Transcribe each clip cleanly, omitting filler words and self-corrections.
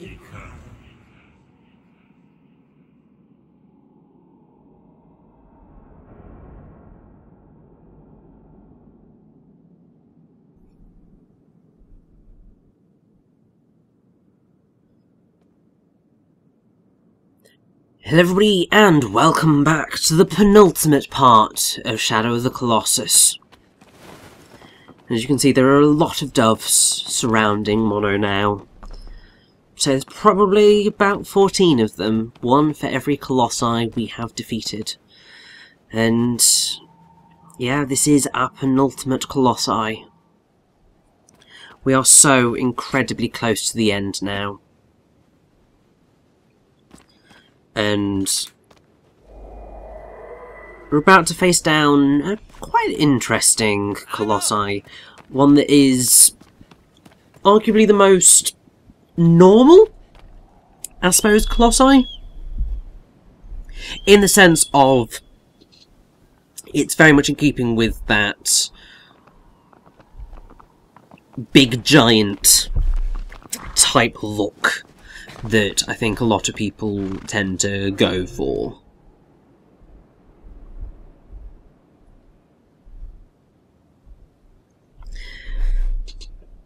Hello everybody, and welcome back to the penultimate part of Shadow of the Colossus. As you can see, there are a lot of doves surrounding Mono now. So there's probably about 14 of them, one for every Colossi we have defeated. And yeah, this is our penultimate Colossi. We are so incredibly close to the end now. And we're about to face down a quite interesting Colossi. One that is arguably the most normal, I suppose, Colossi. In the sense of it's very much in keeping with that big giant type look that I think a lot of people tend to go for.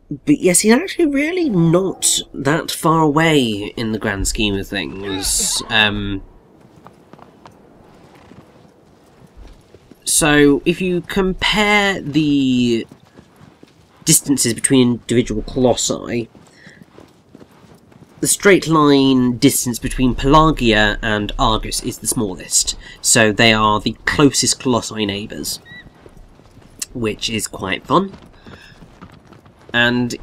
But yes, he's actually really not that far away in the grand scheme of things. So if you compare the distances between individual Colossi, the straight line distance between Pelagia and Argus is the smallest, so they are the closest Colossi neighbours, which is quite fun, and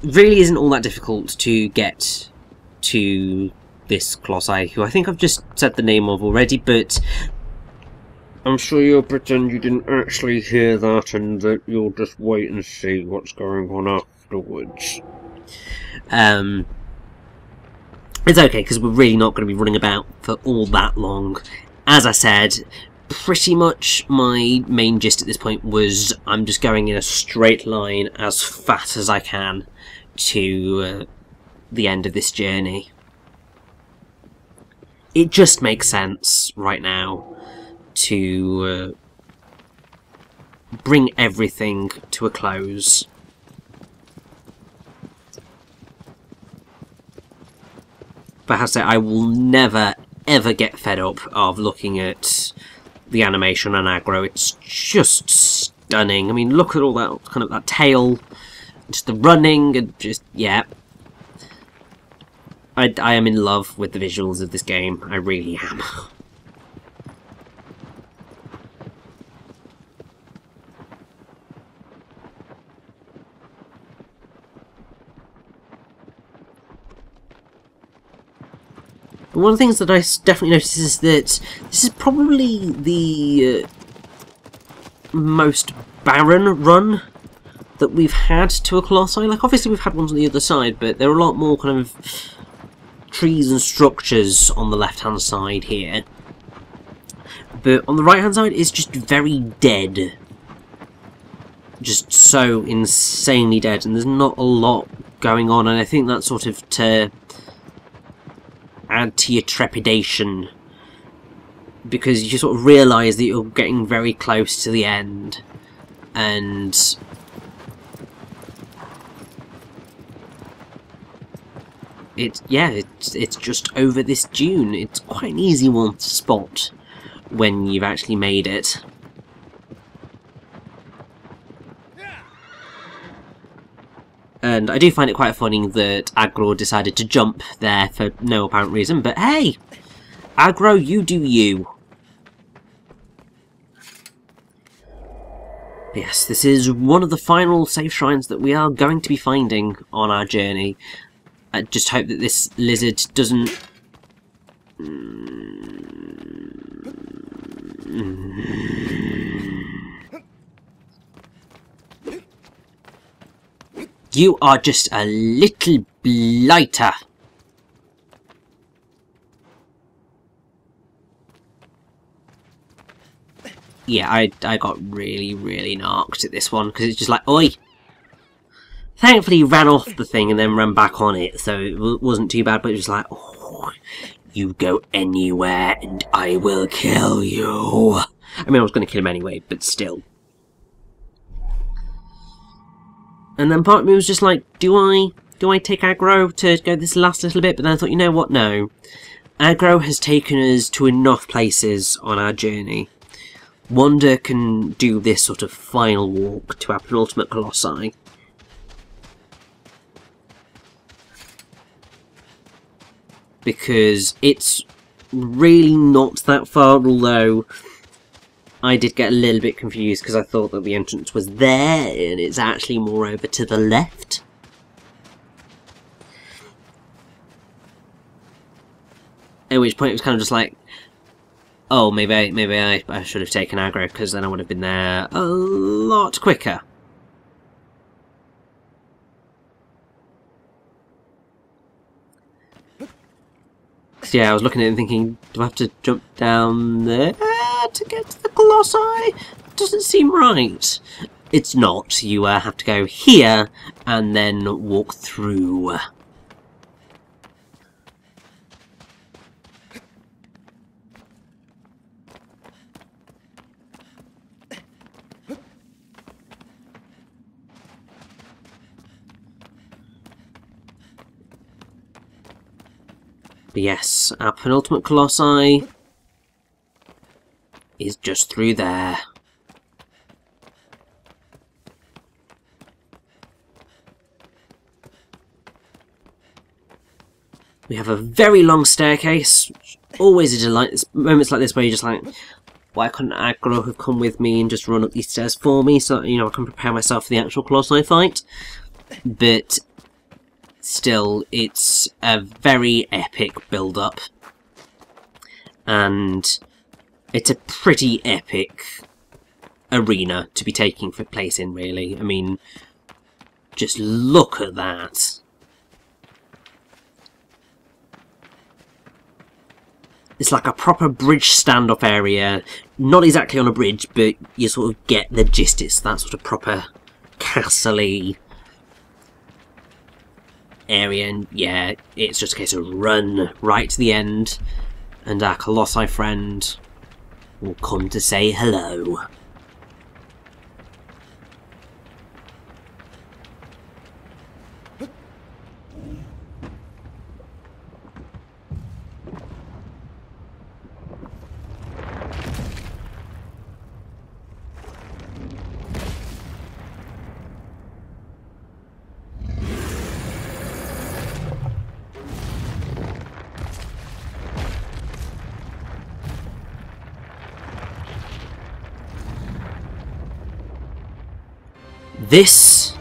really isn't all that difficult to get to this Colossi, who I think I've just said the name of already, but I'm sure you'll pretend you didn't actually hear that and that you'll just wait and see what's going on afterwards. It's okay, because we're really not going to be running about for all that long. As I said, pretty much my main gist at this point was I'm just going in a straight line as fast as I can to the end of this journey. It just makes sense right now to bring everything to a close. But I have to say, I will never, ever get fed up of looking at the animation on aggro. It's just stunning. I mean, look at all that kind of that tail, just the running, and just, yeah. I am in love with the visuals of this game. I really am. But one of the things that I definitely noticed is that this is probably the most barren run that we've had to a Colossi. Like, obviously we've had ones on the other side, but there are a lot more kind of trees and structures on the left-hand side here. But on the right-hand side, it's just very dead. Just so insanely dead, and there's not a lot going on, and I think that's sort of to add to your trepidation, because you sort of realise that you're getting very close to the end, and it's just over this dune. It's quite an easy one to spot when you've actually made it. And I do find it quite funny that Aggro decided to jump there for no apparent reason, but hey! Aggro, you do you. Yes, this is one of the final safe shrines that we are going to be finding on our journey. I just hope that this lizard doesn't... You are just a little blighter. Yeah, I got really, really narked at this one, because it's just like, oi! Thankfully, he ran off the thing and then ran back on it, so it wasn't too bad, but it was like, oh, you go anywhere and I will kill you. I mean, I was going to kill him anyway, but still. And then part of me was just like, do I take aggro to go this last little bit? But then I thought, you know what, no. Aggro has taken us to enough places on our journey. Wanda can do this sort of final walk to our penultimate Colossi. Because it's really not that far, although I did get a little bit confused because I thought that the entrance was there and it's actually more over to the left. At which point it was kind of just like, oh, maybe I should have taken aggro because then I would have been there a lot quicker. So yeah, I was looking at it and thinking, do I have to jump down there to get to the Colossi? Doesn't seem right. It's not. You have to go here and then walk through. But yes, our penultimate Colossi is just through there. We have a very long staircase. Always a delight. There's moments like this where you're just like, why couldn't aggro have come with me and just run up these stairs for me so, you know, I can prepare myself for the actual Colossi fight? But still, it's a very epic build-up. And it's a pretty epic arena to be taking place in, really. I mean, just look at that. It's like a proper bridge standoff area. Not exactly on a bridge, but you sort of get the gist. It's that sort of proper castle-y area, and yeah, it's just a case of run right to the end, and our Colossi friend will come to say hello. This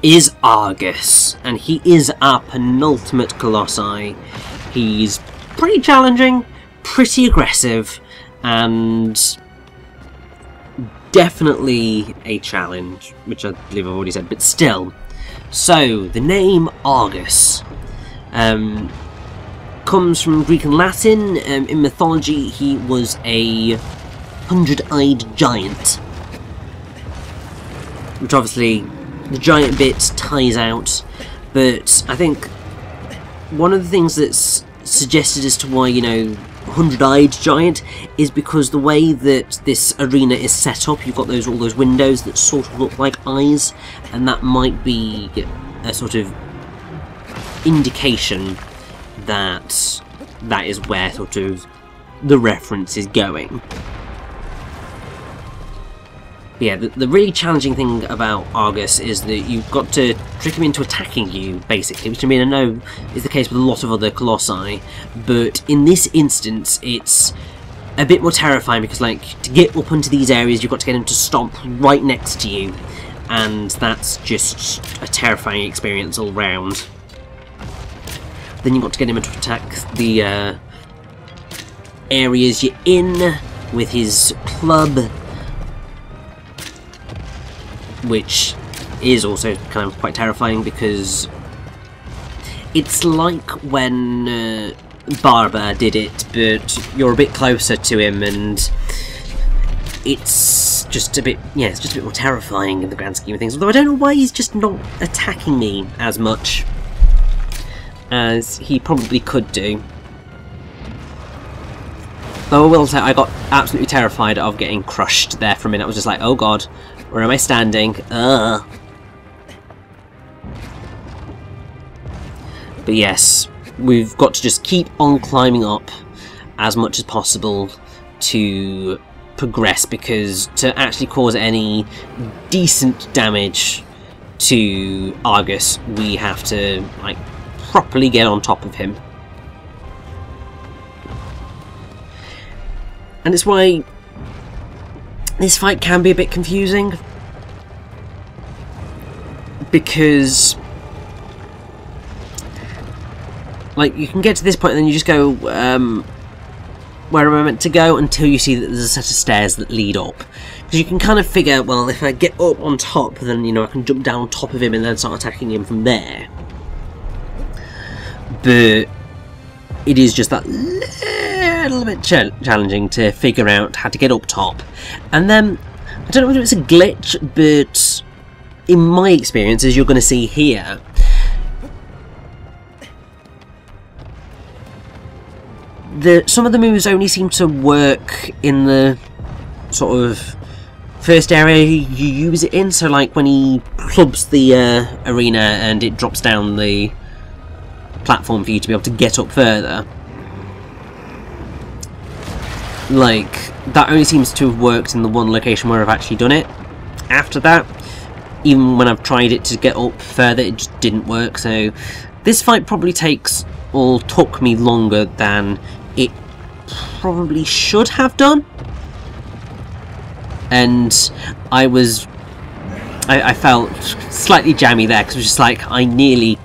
is Argus, and he is our penultimate Colossi. He's pretty challenging, pretty aggressive, and definitely a challenge, which I believe I've already said, but still. So, the name Argus comes from Greek and Latin. In mythology, he was a 100-eyed giant. Which obviously, the giant bit ties out, but I think one of the things that's suggested as to why, you know, 100-eyed giant is because the way that this arena is set up, you've got all those windows that sort of look like eyes, and that might be a sort of indication that that is where sort of the reference is going. Yeah, the really challenging thing about Argus is that you've got to trick him into attacking you, basically, which I mean I know is the case with a lot of other Colossi, but in this instance it's a bit more terrifying because, like, to get up into these areas you've got to get him to stomp right next to you, and that's just a terrifying experience all round. Then you've got to get him to attack the areas you're in with his club, which is also kind of quite terrifying because it's like when Barber did it, but you're a bit closer to him and it's just a bit, yeah, it's just a bit more terrifying in the grand scheme of things. Although I don't know why he's just not attacking me as much as he probably could do. Though I will say, I got absolutely terrified of getting crushed there for a minute. I was just like, oh god, where am I standing? Ugh. But yes, we've got to just keep on climbing up as much as possible to progress, because to actually cause any decent damage to Argus, we have to, like, properly get on top of him. And it's why this fight can be a bit confusing, because like you can get to this point and then you just go where am I meant to go until you see that there's a set of stairs that lead up. Because you can kind of figure, well, if I get up on top, then, you know, I can jump down on top of him and then start attacking him from there. But it is just that little bit challenging to figure out how to get up top. And then, I don't know whether it's a glitch, but in my experience, as you're going to see here, some of the moves only seem to work in the sort of first area you use it in. So like when he clubs the arena and it drops down the platform for you to be able to get up further, like that only seems to have worked in the one location where I've actually done it. After that, even when I've tried it to get up further, it just didn't work. So this fight probably took me longer than it probably should have done. And I felt slightly jammy there, because it was just like I nearly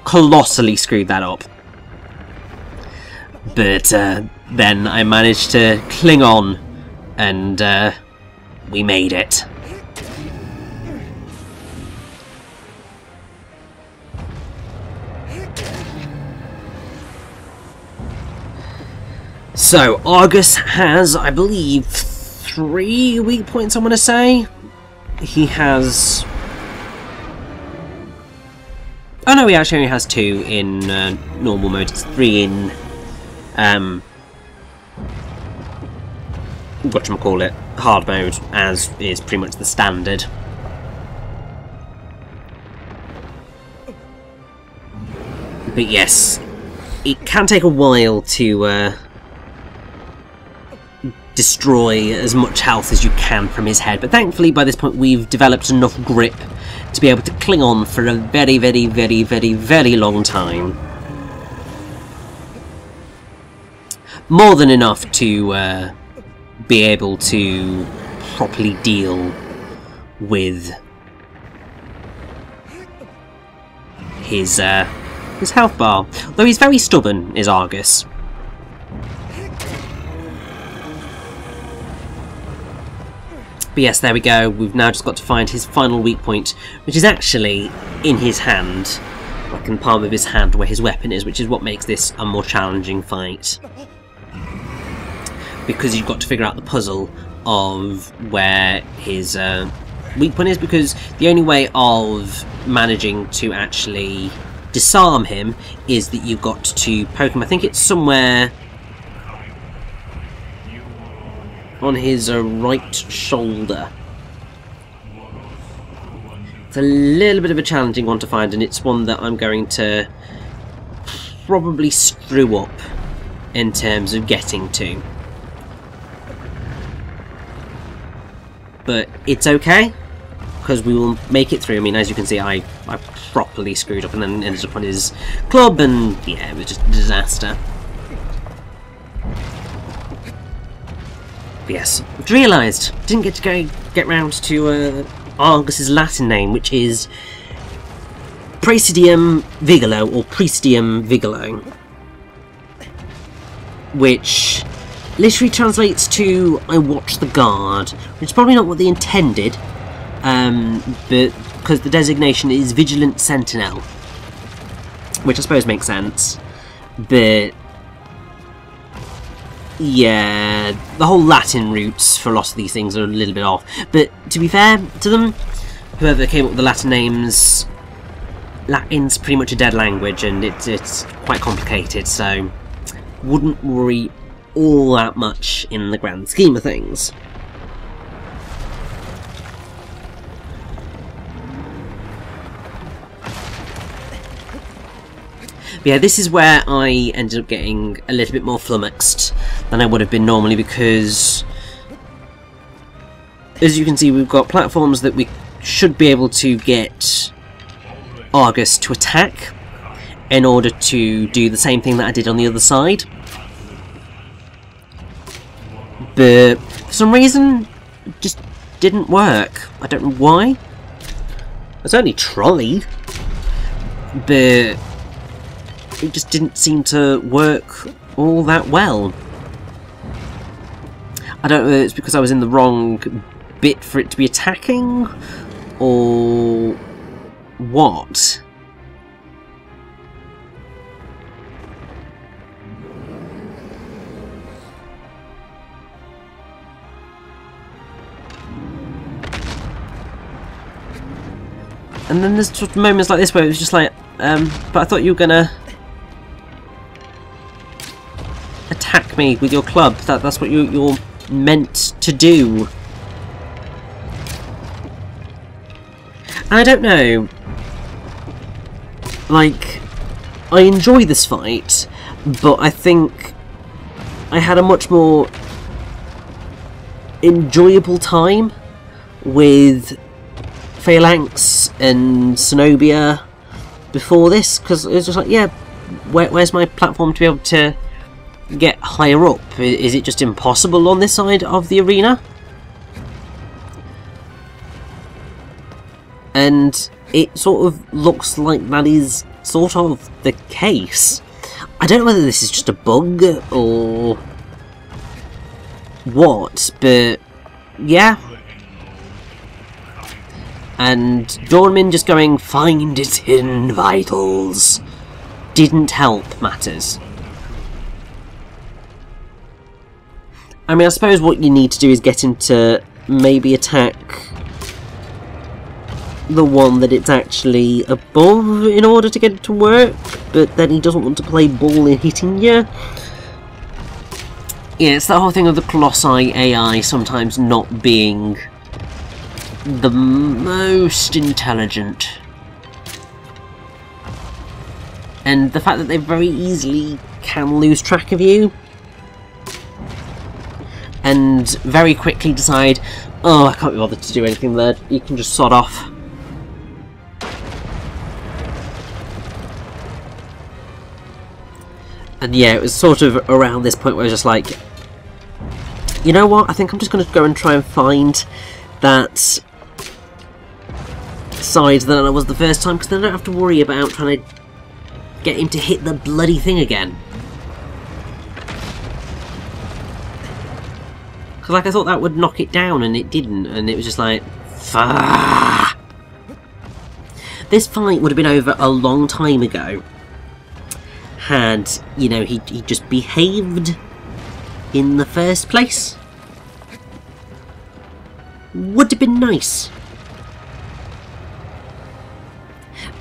colossally screwed that up. But then I managed to cling on, and we made it. So, Argus has, I believe, 3 weak points, I'm going to say. He has... oh no, he actually only has 2 in normal mode. It's 3 in... whatchamacallit, hard mode, as is pretty much the standard. But yes, it can take a while to destroy as much health as you can from his head, but thankfully by this point we've developed enough grip to be able to cling on for a very, very, very, very, very long time. More than enough to be able to properly deal with his health bar. Though he's very stubborn, is Argus. But yes, there we go. We've now just got to find his final weak point, which is actually in his hand, like in the palm of his hand where his weapon is, which is what makes this a more challenging fight. Because you've got to figure out the puzzle of where his weak point is, because the only way of managing to actually disarm him is that you've got to poke him. I think it's somewhere on his right shoulder. It's a little bit of a challenging one to find, and it's one that I'm going to probably screw up in terms of getting to. But it's okay, because we will make it through. I mean, as you can see, I properly screwed up and then ended up on his club, and yeah, it was just a disaster. But yes, I've realised didn't get to get round to Argus's Latin name, which is Praesidium Vigilo, or Praesidium Vigilo, which literally translates to "I watch the guard," which is probably not what they intended, but because the designation is Vigilant Sentinel, which I suppose makes sense. But Yeah, the whole Latin roots for a lot of these things are a little bit off. But to be fair to them, whoever came up with the Latin names, Latin's pretty much a dead language, and it's quite complicated, so wouldn't worry all that much in the grand scheme of things. But yeah, this is where I ended up getting a little bit more flummoxed than I would have been normally, because as you can see, we've got platforms that we should be able to get Argus to attack in order to do the same thing that I did on the other side. But for some reason, it just didn't work. I don't know why. I certainly tried, but it just didn't seem to work all that well. I don't know if it's because I was in the wrong bit for it to be attacking, or what. And then there's sort of moments like this where it was just like, but I thought you were gonna attack me with your club. That's what you're meant to do. And I don't know. Like, I enjoy this fight, but I think I had a much more enjoyable time with Phalanx and Zenobia before this, because it was just like, yeah, where's my platform to be able to get higher up? Is it just impossible on this side of the arena? And it sort of looks like that is sort of the case. I don't know whether this is just a bug or what, but yeah. And Dormin just going, find its hidden vitals, didn't help matters. I mean, I suppose what you need to do is get him to maybe attack the one that it's actually above in order to get it to work, but then he doesn't want to play ball in hitting you. Yeah, it's the whole thing of the Colossi AI sometimes not being the most intelligent. And the fact that they very easily can lose track of you and very quickly decide, oh, I can't be bothered to do anything there, you can just sod off. And yeah, it was sort of around this point where I was just like, you know what, I think I'm just going to go and try and find that side that I was the first time, because then I don't have to worry about trying to get him to hit the bloody thing again. Because like I thought that would knock it down and it didn't, and it was just like, fuck. This fight would have been over a long time ago had, you know, he just behaved in the first place. Would have been nice.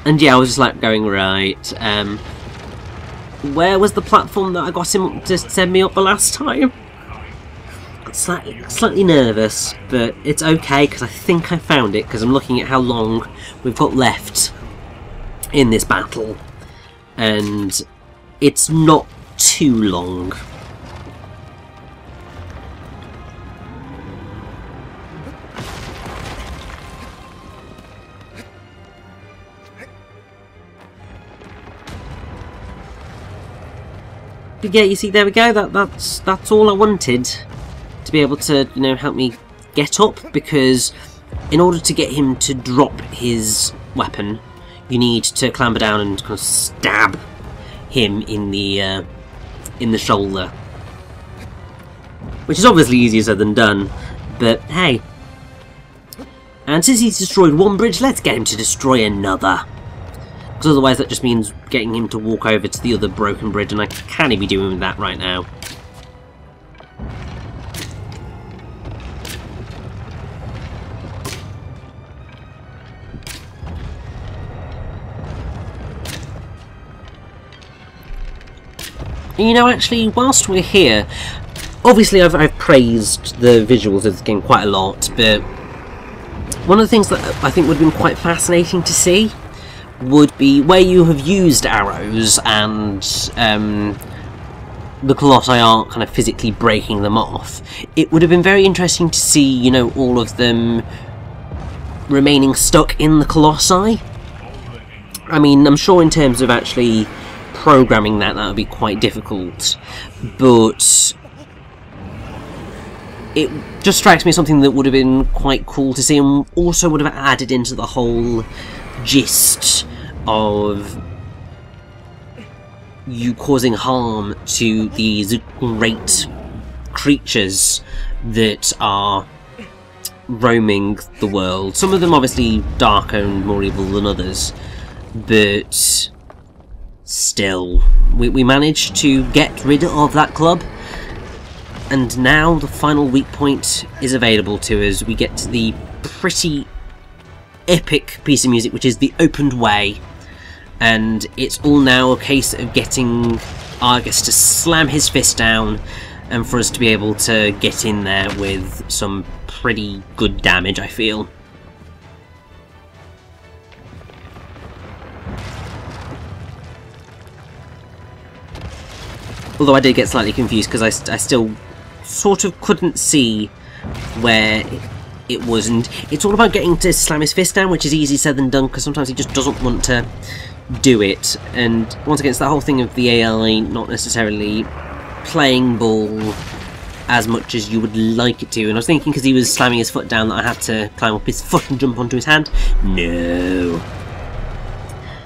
And yeah, I was just like going, right, where was the platform that I got him to send me up the last time? Slightly nervous, but it's okay because I think I found it, because I'm looking at how long we've got left in this battle, and it's not too long. But yeah, you see, there we go. That's all I wanted, to be able to, you know, help me get up, because in order to get him to drop his weapon, you need to clamber down and kind of stab him in the shoulder, which is obviously easier said than done. But hey, and since he's destroyed one bridge, let's get him to destroy another. Because otherwise that just means getting him to walk over to the other broken bridge, and I can't be doing that right now. You know, actually, whilst we're here, obviously I've praised the visuals of the game quite a lot, but one of the things that I think would have been quite fascinating to see would be where you have used arrows and the Colossi aren't kind of physically breaking them off. It would have been very interesting to see, you know, all of them remaining stuck in the Colossi. I mean, I'm sure in terms of actually programming that would be quite difficult, but it just strikes me as something that would have been quite cool to see, and also would have added into the whole gist of you causing harm to these great creatures that are roaming the world. Some of them obviously darker and more evil than others, but still, we managed to get rid of that club, and now the final weak point is available to us. We get to the pretty epic piece of music, which is the opened way, and it's all now a case of getting Argus to slam his fist down and for us to be able to get in there with some pretty good damage, I feel. Although I did get slightly confused because I still sort of couldn't see where it was, and it's all about getting to slam his fist down, which is easier said than done because sometimes he just doesn't want to do it. And once again, it's that whole thing of the AI not necessarily playing ball as much as you would like it to. And I was thinking because he was slamming his foot down that I had to climb up his foot and jump onto his hand. No.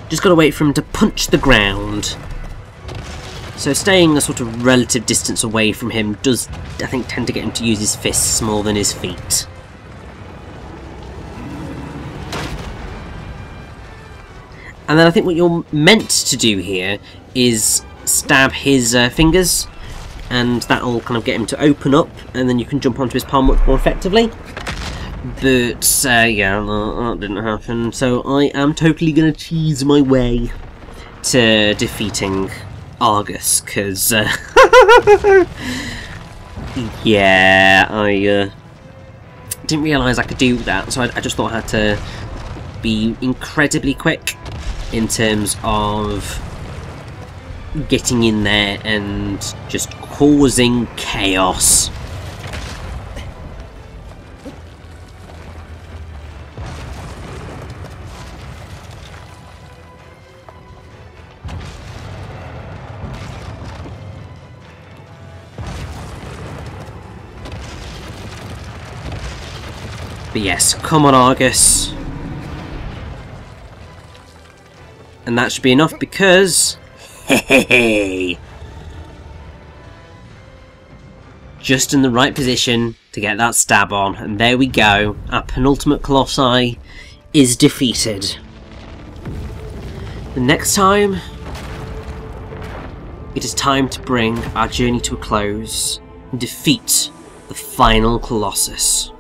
Just gotta wait for him to punch the ground. So staying a sort of relative distance away from him does, I think, tend to get him to use his fists more than his feet. And then I think what you're meant to do here is stab his fingers, and that'll kind of get him to open up, and then you can jump onto his palm much more effectively. But, yeah, that didn't happen, so I am totally going to cheese my way to defeating Argus, because, yeah, I didn't realise I could do that, so I just thought I had to be incredibly quick in terms of getting in there and just causing chaos. But yes, come on Argus. And that should be enough because... Hey! Just in the right position to get that stab on. And there we go. Our penultimate Colossi is defeated. The next time, it is time to bring our journey to a close and defeat the final Colossus.